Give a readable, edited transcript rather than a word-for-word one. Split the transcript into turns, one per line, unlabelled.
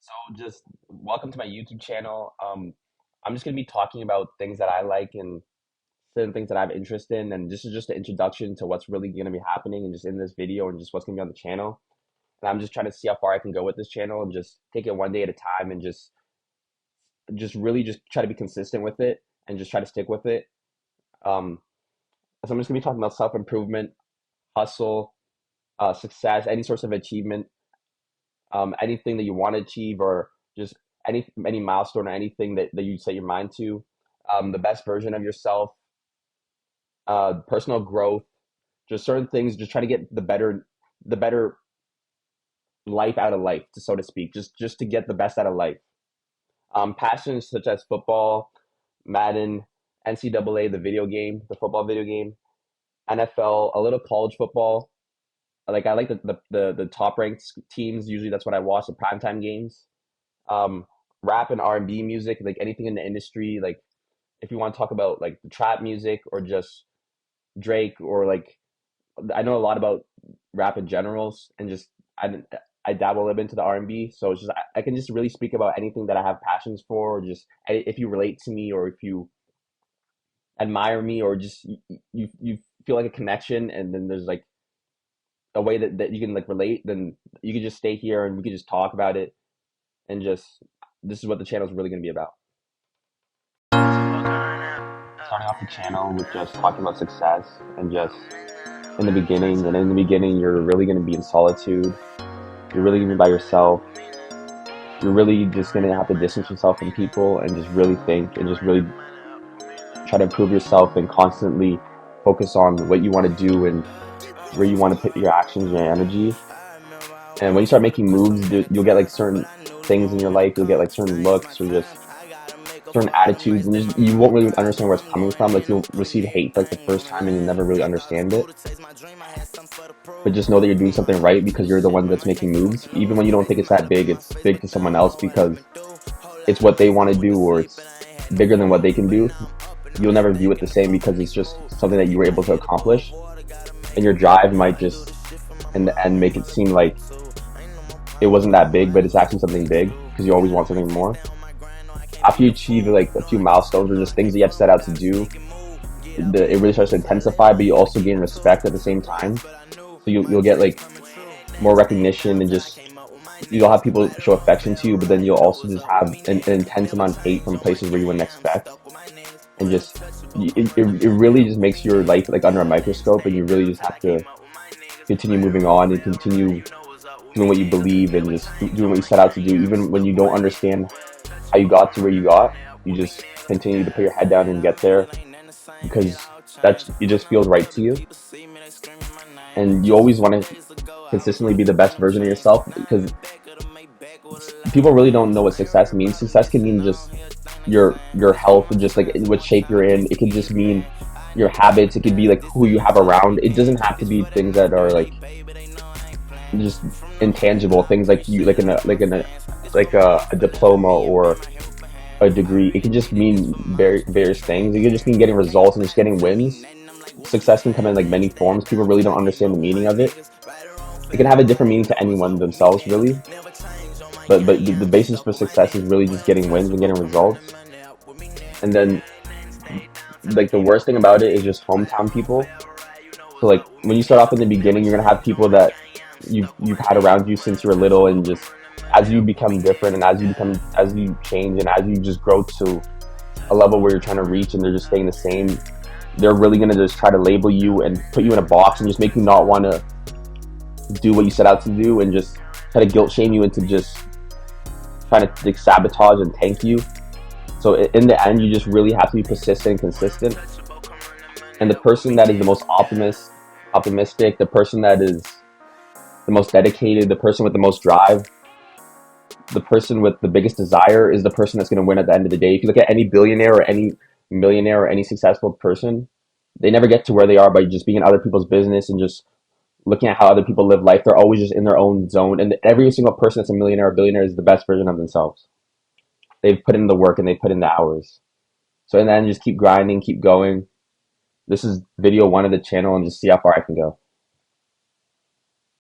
So just welcome to my YouTube channel. I'm just gonna be talking about things that I like and certain things that I have interest in, and this is just an introduction to what's really gonna be happening and just in this video and just what's gonna be on the channel. And I'm just trying to see how far I can go with this channel and just take it one day at a time and just really just try to be consistent with it and just try to stick with it. Um, so I'm just gonna be talking about self-improvement, hustle, success, any sorts of achievement, anything that you want to achieve or just any milestone or anything that you set your mind to, the best version of yourself, personal growth, just certain things, just try to get the better life out of life, so to speak, just to get the best out of life. Passions such as football, Madden, NCAA, the video game, the football video game, NFL, a little college football. Like I like the top ranked teams. Usually that's what I watch, the primetime games. um Rap and R&B music, like anything in the industry, like if you want to talk about like the trap music or just Drake, or like I know a lot about rap in generals, and just I dabble a little bit into the R&B, so it's just I can just really speak about anything that I have passions for, or just if you relate to me, or if you admire me, or just you feel like a connection, and then there's like a way that you can like relate, then you can just stay here and we can just talk about it, and just this is what the channel is really going to be about. Starting off the channel with just talking about success, and just in the beginning you're really going to be in solitude, you're really going to be by yourself, you're really just going to have to distance yourself from people and just really think and just really try to improve yourself and constantly focus on what you want to do and where you want to put your actions, your energy. And when you start making moves, you'll get like certain things in your life, you'll get like certain looks or just certain attitudes, and you won't really understand where it's coming from. Like you'll receive hate like the first time and you never really understand it. But just know that you're doing something right because you're the one that's making moves. Even when you don't think it's that big, it's big to someone else because it's what they want to do, or it's bigger than what they can do. You'll never view it the same because it's just something that you were able to accomplish. And your drive might just, in the end, make it seem like it wasn't that big, but it's actually something big because you always want something more. After you achieve like a few milestones or just things that you have set out to do, it really starts to intensify, but you also gain respect at the same time. So you'll get like more recognition, and just you'll have people show affection to you, but then you'll also just have an intense amount of hate from places where you wouldn't expect, and just it really just makes your life like under a microscope, and you really just have to continue moving on and continue doing what you believe and just doing what you set out to do, even when you don't understand how you got to where you got. You just continue to put your head down and get there because it just feels right to you, and you always want to consistently be the best version of yourself because people really don't know what success means. Success can mean just your health, and just like what shape you're in. It can just mean your habits. It could be like who you have around. It doesn't have to be things that are like just intangible things, like you like a diploma or a degree. It can just mean various things. It can just mean getting results and just getting wins. Success can come in like many forms. People really don't understand the meaning of it. It can have a different meaning to anyone themselves, really. But the basis for success is really just getting wins and getting results. And then like the worst thing about it is just hometown people. So like when you start off in the beginning, you're gonna have people that you've had around you since you were little, and just as you become different and as you change and as you just grow to a level where you're trying to reach and they're just staying the same, they're really gonna just try to label you and put you in a box and just make you not want to do what you set out to do, and just try to guilt shame you into just trying to like sabotage and tank you. So in the end, you just really have to be persistent and consistent. And the person that is the most optimistic, the person that is the most dedicated, the person with the most drive, the person with the biggest desire is the person that's going to win at the end of the day. If you look at any billionaire or any millionaire or any successful person, they never get to where they are by just being in other people's business and just looking at how other people live life. They're always just in their own zone. And every single person that's a millionaire or billionaire is the best version of themselves. They've put in the work and they've put in the hours. So in the end, just keep grinding, keep going. This is video one of the channel, and just see how far I can go.